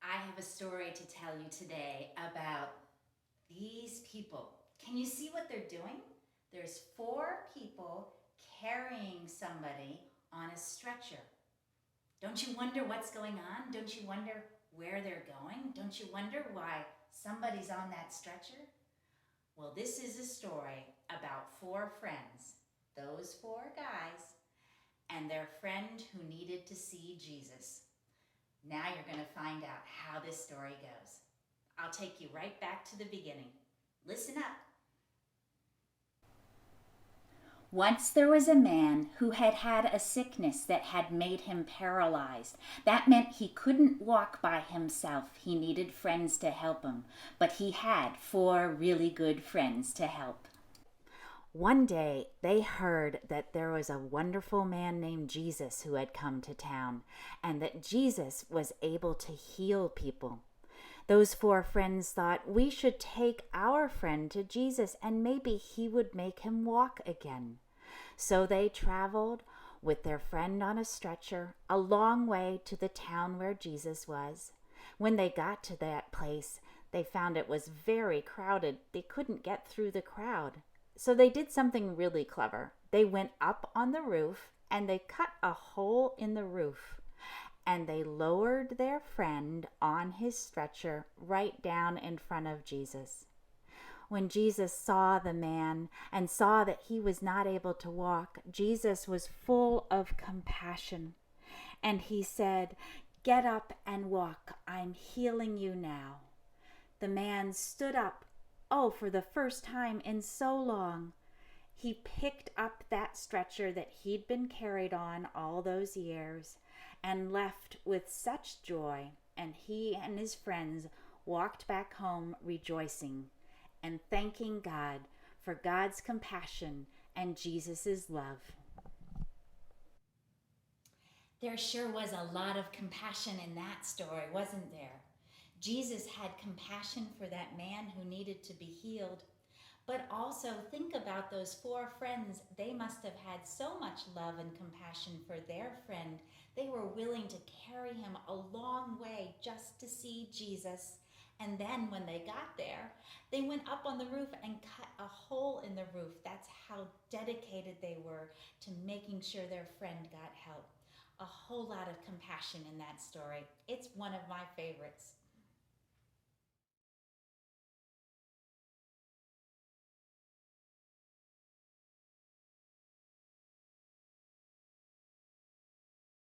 I have a story to tell you today about these people. Can you see what they're doing? There's four people carrying somebody on a stretcher. Don't you wonder what's going on? Don't you wonder where they're going? Don't you wonder why somebody's on that stretcher? Well, this is a story about four friends, those four guys, and their friend who needed to see Jesus. Now you're going to find out how this story goes. I'll take you right back to the beginning. Listen up. Once there was a man who had had a sickness that had made him paralyzed. That meant he couldn't walk by himself. He needed friends to help him, but he had four really good friends to help. One day they heard that there was a wonderful man named Jesus who had come to town, and that Jesus was able to heal people. Those four friends thought, we should take our friend to Jesus and maybe he would make him walk again. So they traveled with their friend on a stretcher a long way to the town where Jesus was. When they got to that place, they found it was very crowded. They couldn't get through the crowd. So they did something really clever. They went up on the roof and they cut a hole in the roof. And they lowered their friend on his stretcher right down in front of Jesus. When Jesus saw the man and saw that he was not able to walk, Jesus was full of compassion. And he said, "Get up and walk. I'm healing you now." The man stood up, for the first time in so long. He picked up that stretcher that he'd been carried on all those years and left with such joy, and he and his friends walked back home rejoicing and thanking God for God's compassion and Jesus' love. There sure was a lot of compassion in that story, wasn't there? Jesus had compassion for that man who needed to be healed. But also think about those four friends. They must have had so much love and compassion for their friend. They were willing to carry him a long way just to see Jesus. And then when they got there, they went up on the roof and cut a hole in the roof. That's how dedicated they were to making sure their friend got help. A whole lot of compassion in that story. It's one of my favorites.